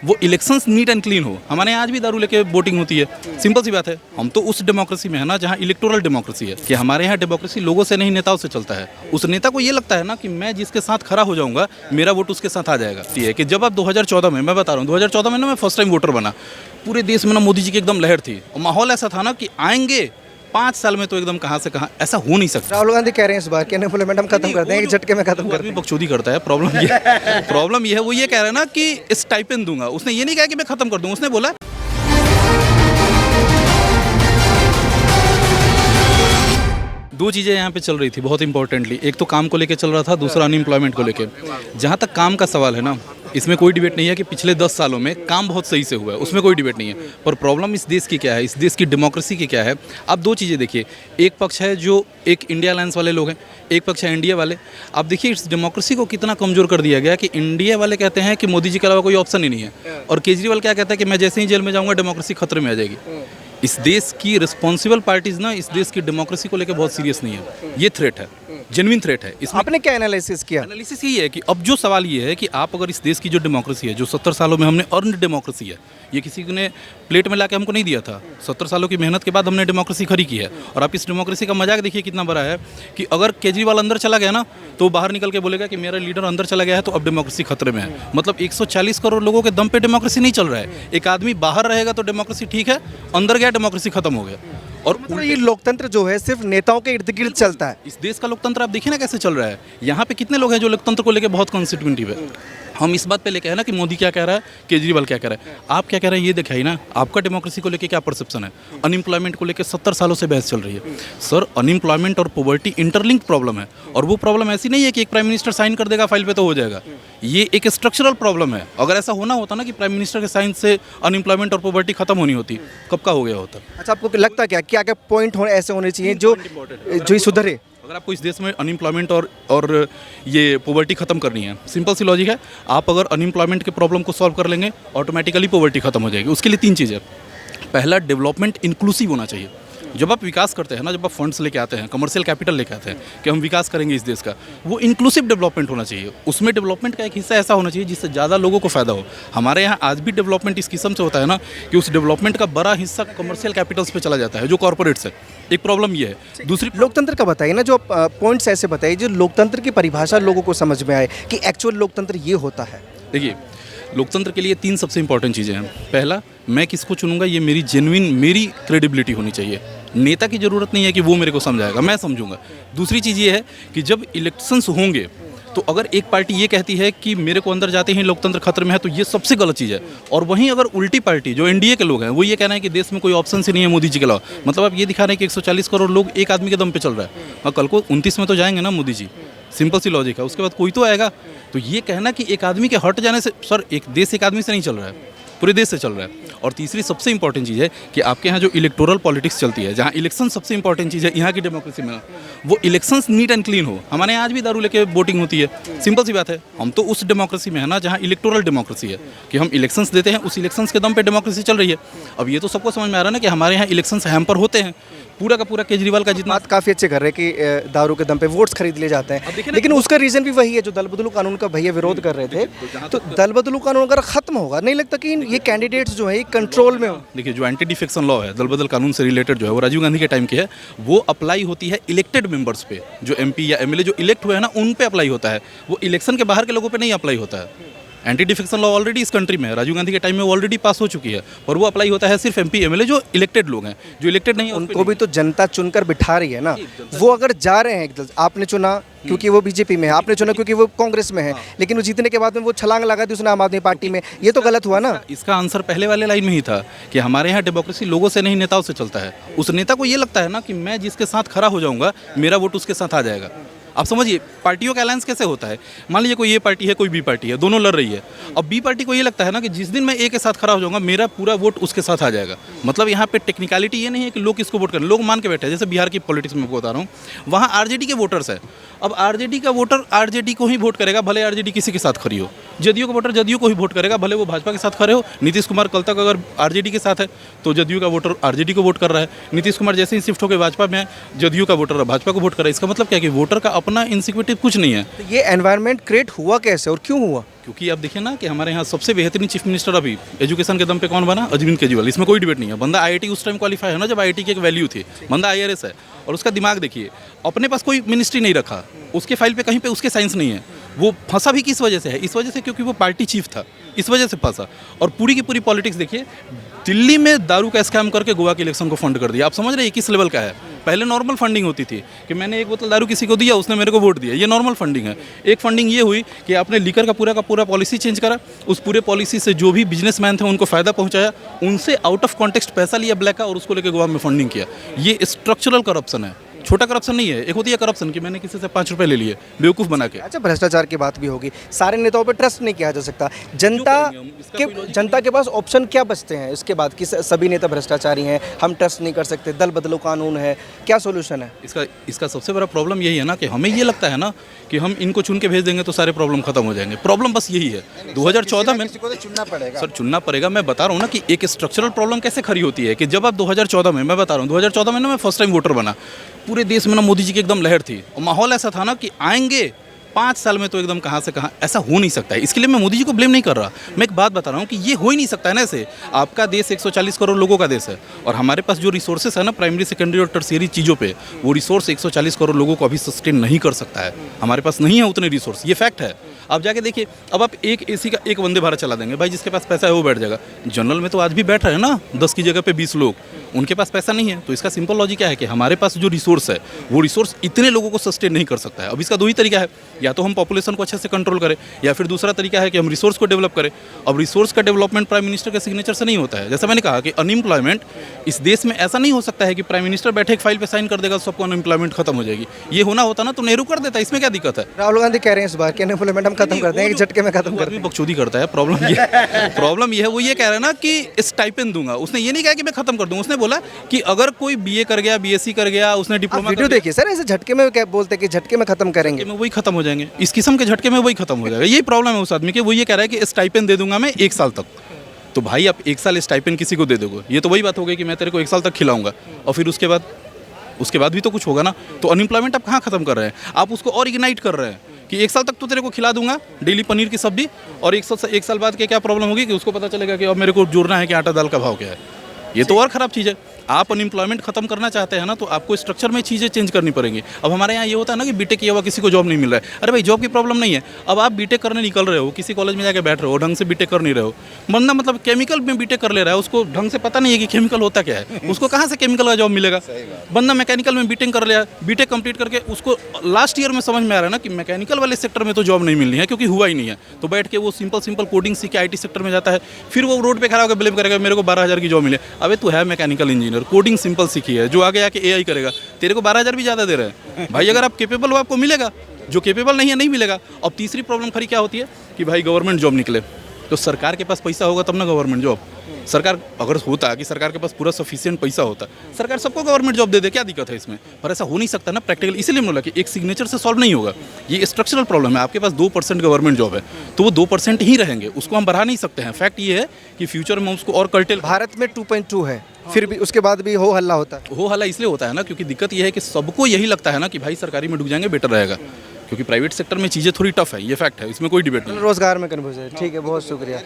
वो elections neat and clean हो। हमारे यहाँ आज भी दारू लेके वोटिंग होती है, सिंपल सी बात है। हम तो उस डेमोक्रेसी में है ना जहाँ इलेक्टोरल डेमोक्रेसी है, कि हमारे यहाँ डेमोक्रेसी लोगों से नहीं नेताओं से चलता है। उस नेता को ये लगता है ना कि मैं जिसके साथ खड़ा हो जाऊंगा मेरा वोट उसके साथ आ जाएगा। ये है कि जब आप 2014 में, मैं बता रहा हूँ 2014 में ना मैं फर्स्ट टाइम वोटर बना, पूरे देश में ना मोदी जी की एकदम लहर थी और माहौल ऐसा था ना कि आएंगे 5 साल में तो एकदम कहाँ से कहाँ, ऐसा हो नहीं सकता। राहुल गांधी कह रहे हैं इस बार कि अनएम्प्लॉयमेंट हम खत्म कर देंगे, एक झटके में खत्म कर देंगे। बकचोदी करता है। प्रॉब्लम ये है, वो ये कह रहा है ना कि स्टाइपेंड दूंगा। उसने ये नहीं कहा कि मैं खत्म कर दूंगा, उसने बोला दो चीज़ें यहाँ पे चल रही थी बहुत इंपॉर्टेंटली। एक तो काम को लेके चल रहा था, दूसरा अनएम्प्लॉयमेंट को लेके। जहाँ तक काम का सवाल है ना, इसमें कोई डिबेट नहीं है कि पिछले 10 सालों में काम बहुत सही से हुआ है, उसमें कोई डिबेट नहीं है। पर प्रॉब्लम इस देश की क्या है, इस देश की डेमोक्रेसी की क्या है। आप दो चीज़ें देखिए, एक पक्ष है जो एक इंडिया अलायंस वाले लोग हैं, एक पक्ष है इंडिया वाले। आप देखिए इस डेमोक्रेसी को कितना कमज़ोर कर दिया गया कि इंडिया वाले कहते हैं कि मोदी जी के अलावा कोई ऑप्शन ही नहीं है, और केजरीवाल क्या कहता है कि मैं जैसे ही जेल में जाऊँगा डेमोक्रेसी खतरे में आ जाएगी। इस देश की रिस्पॉन्सिबल पार्टीज ना इस देश की डेमोक्रेसी को लेकर बहुत सीरियस नहीं है। ये थ्रेट है, जेन्युइन थ्रेट है। इसमें आपने क्या एनालिसिस किया? एनालिसिस यही है कि अब जो सवाल ये है कि आप अगर इस देश की जो डेमोक्रेसी है, जो 70 सालों में हमने अर्नड डेमोक्रेसी है, ये किसी ने प्लेट में लाके हमको नहीं दिया था। 70 सालों की मेहनत के बाद हमने डेमोक्रेसी खरी की है। और आप इस डेमोक्रेसी का मजाक देखिए कितना बड़ा है कि अगर केजरीवाल अंदर चला गया ना तो बाहर निकल के बोलेगा कि मेरा लीडर अंदर चला गया है तो अब डेमोक्रेसी खतरे में है। मतलब 140 करोड़ लोगों के दम पे डेमोक्रेसी नहीं चल रहा है। एक आदमी बाहर रहेगा तो डेमोक्रेसी ठीक है, अंदर गया डेमोक्रेसी खत्म हो गया। और मतलब ये लोकतंत्र जो है सिर्फ नेताओं के इर्द गिर्द चलता है। इस देश का लोकतंत्र आप देखिए ना कैसे चल रहा है। यहाँ पे कितने लोग हैं जो लोकतंत्र को लेकर बहुत कॉन्स्टिट्यूटिव है। हम इस बात पे लेके है ना कि मोदी क्या कह रहा है, केजरीवाल क्या कह रहा है, आप क्या कह रहे हैं, ये दिखाई ना। आपका डेमोक्रेसी को लेके क्या परसेप्शन है। अनएम्प्लॉयमेंट को लेकर 70 सालों से बहस चल रही है। सर अनएम्प्लॉयमेंट और पॉवर्टी इंटरलिंक्ड प्रॉब्लम है, और वो प्रॉब्लम ऐसी नहीं है कि एक प्राइम मिनिस्टर साइन कर देगा फाइल पे तो हो जाएगा। ये एक स्ट्रक्चरल प्रॉब्लम है। अगर ऐसा होना होता ना कि प्राइम मिनिस्टर के साइन से अनएम्प्लॉयमेंट और पॉवर्टी खत्म होनी होती, कब का हो गया होता। अच्छा, आपको लगता क्या क्या क्या पॉइंट ऐसे होने चाहिए जो ये सुधरे? अगर आपको इस देश में अनएम्प्लॉयमेंट और ये पॉवर्टी खत्म करनी है, सिंपल सी लॉजिक है। आप अगर अनएम्प्लॉयमेंट के प्रॉब्लम को सॉल्व कर लेंगे, ऑटोमेटिकली पॉवर्टी खत्म हो जाएगी। उसके लिए 3 चीज़ें। पहला, डेवलपमेंट इंक्लूसिव होना चाहिए। जब आप विकास करते हैं ना, जब आप फंड्स लेके आते हैं, कमर्शियल कैपिटल लेके आते हैं कि हम विकास करेंगे इस देश का, वो इंक्लूसिव डेवलपमेंट होना चाहिए। उसमें डेवलपमेंट का एक हिस्सा ऐसा होना चाहिए जिससे ज़्यादा लोगों को फ़ायदा हो। हमारे यहाँ आज भी डेवलपमेंट इस किस्म से होता है ना कि उस डेवलपमेंट का बड़ा हिस्सा कमर्शियल कैपिटल्स पे चला जाता है, जो कॉर्पोरेट्स है। एक प्रॉब्लम ये है। दूसरी, लोकतंत्र का बताइए ना, जो पॉइंट्स ऐसे बताइए जो लोकतंत्र की परिभाषा लोगों को समझ में आए कि एक्चुअल लोकतंत्र ये होता है। देखिए लोकतंत्र के लिए 3 सबसे इंपॉर्टेंट चीज़ें हैं। पहला, मैं किसको चुनूंगा ये मेरी जेन्युइन मेरी क्रेडिबिलिटी होनी चाहिए। नेता की ज़रूरत नहीं है कि वो मेरे को समझाएगा, मैं समझूंगा। दूसरी चीज़ ये है कि जब इलेक्शंस होंगे तो अगर एक पार्टी ये कहती है कि मेरे को अंदर जाते ही लोकतंत्र खतरे में है, तो ये सबसे गलत चीज़ है। और वहीं अगर उल्टी पार्टी जो एनडीए के लोग हैं वो ये कहना है कि देश में कोई ऑप्शन ही नहीं है मोदी जी के अलावा, मतलब आप ये दिखा रहे हैं कि 140 करोड़ लोग एक आदमी के दम पे चल रहा है, और कल को 29 में तो जाएंगे ना मोदी जी। सिंपल सी लॉजिक है। उसके बाद कोई तो आएगा। तो ये कहना कि एक आदमी के हट जाने से, सर एक देश एक आदमी से नहीं चल रहा है, पूरे देश से चल रहा है। और तीसरी सबसे इंपॉर्टेंट चीज़ है कि आपके यहाँ जो इलेक्टोरल पॉलिटिक्स चलती है, जहाँ इलेक्शन सबसे इंपॉर्टेंट चीज़ है यहाँ की डेमोक्रेसी में, वो इलेक्शंस नीट एंड क्लीन हो। हमारे यहाँ आज भी दारू लेके वोटिंग होती है, सिंपल सी बात है। हम तो उस डेमोक्रेसी में है ना जहाँ इलेक्टोरल डेमोक्रेसी है, कि हम इलेक्शंस देते हैं, उस इलेक्शंस के दम पे डेमोक्रेसी चल रही है। अब ये तो सबको समझ में आ रहा है ना कि हमारे यहाँ इलेक्शंस हैम्पर होते हैं। पूरा का पूरा केजरीवाल का जितना बात काफ़ी अच्छे कर रहे हैं कि दारू के दम पे वोट्स खरीद लिए जाते हैं, लेकिन उसका रीज़न भी वही है जो दल बदलू कानून का भैया विरोध कर रहे थे। तो दल बदलू कानून अगर खत्म होगा, नहीं लगता कि ये कैंडिडेट्स जो है कंट्रोल में हो? देखिए जो एंटी डिफेक्शन लॉ है, दल बदल कानून से रिलेटेड जो है, वो राजीव गांधी के टाइम की है। वो अप्लाई होती है इलेक्टेड मेंबर्स पे, जो एमपी या एमएलए जो इलेक्ट हुए हैं ना, उन पे अप्लाई होता है। वो इलेक्शन के बाहर के लोगों पे नहीं अप्लाई होता है। एंटी डिफेक्शन लॉ ऑलरेडी इस कंट्री में है, राजीव गांधी के टाइम में ऑलरेडी पास हो चुकी है, और वो अप्लाई होता है सिर्फ एमपी एमएलए जो इलेक्टेड लोग हैं। जो इलेक्टेड नहीं है उनको भी तो जनता चुनकर बिठा रही है ना। वो अगर जा रहे हैं, आपने चुना क्योंकि वो बीजेपी में है, आपने चुना क्योंकि वो कांग्रेस में है, लेकिन वो जीतने के बाद में वो छलांग लगा दी उसने आम आदमी पार्टी में, ये तो गलत हुआ ना। इसका आंसर पहले वाले लाइन में ही था कि हमारे यहाँ डेमोक्रेसी लोगों से नहीं नेताओं से चलता है। उस नेता को ये लगता है ना कि मैं जिसके साथ खड़ा हो जाऊंगा मेरा वोट उसके साथ आ जाएगा। आप समझिए पार्टियों का अलायंस कैसे होता है। मान लीजिए कोई ये पार्टी है, कोई बी पार्टी है, दोनों लड़ रही है। अब बी पार्टी को ये लगता है ना कि जिस दिन मैं ए के साथ खड़ा हो जाऊंगा मेरा पूरा वोट उसके साथ आ जाएगा। मतलब यहाँ पे टेक्निकलिटी ये नहीं है कि लोग किसको वोट करें, लोग मान के बैठे हैं। जैसे बिहार की पॉलिटिक्स में बता रहा हूँ, वहाँ आरजेडी के वोटर्स है। अब आरजेडी का वोटर आरजेडी को ही वोट करेगा, भले आरजेडी किसी के साथ खड़ी हो। जदयू का वोटर जदयू को ही वोट करेगा, भले वो भाजपा के साथ खड़े हो। नीतीश कुमार कल तक अगर आरजेडी के साथ है तो जदयू का वोटर आरजेडी को वोट कर रहा है। नीतीश कुमार जैसे ही शिफ्ट होकर भाजपा में है, जदयू का वोटर भाजपा को वोट कर रहा है। इसका मतलब क्या है कि वोटर का अपना इनसिक्योरिटी कुछ नहीं है। तो ये एनवायरनमेंट क्रिएट हुआ कैसे और क्यों हुआ? क्योंकि आप देखिए ना कि हमारे यहाँ सबसे बेहतरीन चीफ मिनिस्टर अभी एजुकेशन के दम पे कौन बना? अरविंद केजरीवाल। इसमें कोई डिबेट नहीं है। बंदा आईआईटी उस टाइम क्वालिफाई है ना जब आईआईटी की एक वैल्यू थी। बंदा आईआरएस है और उसका दिमाग देखिए, अपने पास कोई मिनिस्ट्री नहीं रखा, उसके फाइल पे कहीं पे उसके साइंस नहीं है। वो फंसा भी किस वजह से है? इस वजह से क्योंकि वो पार्टी चीफ था, इस वजह से फंसा। और पूरी की पूरी पॉलिटिक्स देखिए, दिल्ली में दारू का स्कैम करके गोवा के इलेक्शन को फंड कर दिया। आप समझ रहे हैं किस लेवल का है? पहले नॉर्मल फंडिंग होती थी कि मैंने एक बोतल दारू किसी को दिया, उसने मेरे को वोट दिया, ये नॉर्मल फंडिंग है। एक फंडिंग ये हुई कि आपने लीकर का पूरा पॉलिसी चेंज करा, उस पूरे पॉलिसी से जो भी बिजनेसमैन थे उनको फ़ायदा पहुंचाया, उनसे आउट ऑफ कॉन्टेक्स्ट पैसा लिया ब्लैक का और उसको लेकर गोवा में फंडिंग किया। ये स्ट्रक्चरल करप्शन है, छोटा करप्शन नहीं है। एक होती है करप्शन कि मैंने किसी से 5 रुपए ले लिए बेवकूफ़ बना के। अच्छा, भ्रष्टाचार की बात भी होगी, सारे नेताओं पे ट्रस्ट नहीं किया जा सकता। जनता के पास ऑप्शन क्या बचते हैं इसके बाद कि सभी नेता भ्रष्टाचारी हैं, हम ट्रस्ट नहीं कर सकते, दल बदलो कानून है, क्या सोल्यूशन है इसका सबसे बड़ा प्रॉब्लम यही है ना कि हमें ये लगता है ना कि हम इनको चुन के भेज देंगे तो सारे प्रॉब्लम खत्म हो जाएंगे। प्रॉब्लम बस यही है। 2014 में चुनना पड़ेगा सर, चुनना पड़ेगा। मैं बता रहा हूँ ना कि एक स्ट्रक्चरल प्रॉब्लम कैसे खड़ी होती है कि जब आप 2014 में, मैं बता रहा हूँ 2014 में ना मैं फर्स्ट टाइम वोटर बना, पूरे देश में ना मोदी जी की एकदम लहर थी और माहौल ऐसा था ना कि आएंगे 5 साल में तो एकदम कहाँ से कहाँ। ऐसा हो नहीं सकता है। इसके लिए मैं मोदी जी को ब्लेम नहीं कर रहा। मैं एक बात बता रहा हूँ कि ये हो ही नहीं सकता है ना ऐसे। आपका देश 140 करोड़ लोगों का देश है और हमारे पास जो रिसोर्सेस है ना प्राइमरी सेकेंडरी और टर्शियरी चीज़ों पे, वो रिसोर्स 140 करोड़ लोगों को अभी सस्टेन नहीं कर सकता है। हमारे पास नहीं है उतने रिसोर्स, ये फैक्ट है। आप जाके देखिए, अब आप एक एसी का एक वंदे भारत चला देंगे, भाई जिसके पास पैसा है वो बैठ जाएगा। जनरल में तो आज भी बैठ रहे हैं ना 10 की जगह पे 20 लोग, उनके पास पैसा नहीं है। तो इसका सिंपल लॉजिक क्या है कि हमारे पास जो रिसोर्स है वो रिसोर्स इतने लोगों को सस्टेन नहीं कर सकता है। अब इसका 2 ही तरीका है, या तो हम पॉपुलेशन को अच्छे से कंट्रोल करें या फिर दूसरा तरीका है कि हम रिसोर्स को डेवलप करें। अब रिसोर्स का डेवलपमेंट प्राइम मिनिस्टर के सिग्नेचर से नहीं होता है। जैसा मैंने कहा कि अनएम्प्लॉयमेंट इस देश में ऐसा नहीं हो सकता है कि प्राइम मिनिस्टर बैठे एक फाइल पे साइन कर देगा तो सबको अनएम्प्लॉयमेंट खत्म हो जाएगी। ये होना होता ना तो नेहरू कर देता। इसमें क्या दिक्कत है? राहुल गांधी कह रहे हैं इस बार कि अनएम्प्लॉयमेंट हम खत्म कर देंगे, एक झटके में खत्म कर देंगे। बकचोदी करता है। प्रॉब्लम ये है, वो ये कह रहा है ना कि स्टाइपेंड दूंगा। उसने ये नहीं कहा कि मैं खत्म कर दूंगा, उसने बोला कि अगर कोई बीए कर गया, बीएससी कर गया, उसने डिप्लोमा वीडियो देखिए सर, ऐसे झटके में क्या बोलते हैं कि झटके में खत्म करेंगे, में वही खत्म हो जाएंगे। इस किस्म के झटके में वही खत्म हो जाएगा। यही प्रॉब्लम है उस आदमी के। वो ये कह रहा है कि स्टाइपेंड दे दूंगा मैं 1 साल तक। तो भाई आप 1 साल स्टाइपेंड किसी को दे दोगे, ये तो वही बात हो गई कि मैं तेरे को 1 साल तक खिलाऊंगा और फिर उसके बाद भी तो कुछ होगा ना। तो अनएम्प्लॉयमेंट आप कहाँ खत्म कर रहे हैं? आप उसको और इग्नाइट कर रहे हैं कि 1 साल तक तो तेरे को खिला दूंगा डेली पनीर की सब्जी, और 1 साल बाद के क्या प्रॉब्लम होगी कि उसको पता चलेगा कि अब मेरे को जोड़ना है कि आटा दाल का भाव क्या है। ये तो और ख़राब चीज़ है। आप अनएम्प्लॉयमेंट खत्म करना चाहते हैं ना तो आपको स्ट्रक्चर में चीज़ें चेंज करनी पड़ेंगी। अब हमारे यहाँ ये होता है ना कि बीटेक किया हुआ किसी को जॉब नहीं मिल रहा है। अरे भाई जॉब की प्रॉब्लम नहीं है। अब आप बीटेक करने निकल रहे हो, किसी कॉलेज में जाके बैठ रहे हो, ढंग से बीटेक कर नहीं रहे हो, बंदा मतलब केमिकल में बीटेक कर ले रहा है, उसको ढंग से पता नहीं है कि केमिकल होता क्या है, उसको कहाँ से केमिकल का जॉब मिलेगा? बंदा मैकेनिकल में बीटेक कर लिया, बीटेक कंप्लीट करके उसको लास्ट ईयर में समझ में आ रहा है ना कि मैकेनिकल वाले सेक्टर में तो जॉब नहीं मिलनी है क्योंकि हुआ ही नहीं है। तो बैठ के वो सिंपल कोडिंग सीख के आईटी सेक्टर में जाता है, फिर वो रोड पे खड़ा होकर ब्लेम करेगा मेरे को 12,000 की जॉब मिले। अबे तू है मैकेनिकल इंजीनियर, कोडिंग सिंपल सीखी है, जो आगे आके एआई करेगा, तेरे को 12,000 भी ज़्यादा दे रहे हैं भाई। अगर आप केपेबल हो आपको मिलेगा, जो केपेबल नहीं है नहीं मिलेगा। अब तीसरी प्रॉब्लम खड़ी क्या होती है कि भाई गवर्नमेंट जॉब निकले, तो सरकार के पास पैसा होगा तब ना गवर्नमेंट जॉब। सरकार अगर होता कि सरकार के पास पूरा सफिशिएंट पैसा होता, सरकार सबको गवर्नमेंट जॉब दे दे, क्या दिक्कत है इसमें? पर ऐसा हो नहीं सकता ना प्रैक्टिकल। इसीलिए बोला कि एक सिग्नेचर से सॉल्व नहीं होगा। ये स्ट्रक्चरल प्रॉब्लम है। आपके पास 2% गवर्नमेंट जॉब है तो वो 2% ही रहेंगे, उसको हम बढ़ा नहीं सकते हैं। फैक्ट ये है कि फ्यूचर में उसको और कर्टेल। भारत में 2.2 है, फिर भी उसके बाद भी हो हल्ला होता है। हो हल्ला इसलिए होता है ना क्योंकि दिक्कत ये है कि सबको यही लगता है ना कि भाई सरकारी में डूब जाएंगे बेटर रहेगा, क्योंकि प्राइवेट सेक्टर में चीज़ें थोड़ी टफ है। ये फैक्ट है, इसमें कोई डिबेट नहीं। रोजगार में कन्फ्यूजन है। ठीक है, बहुत शुक्रिया।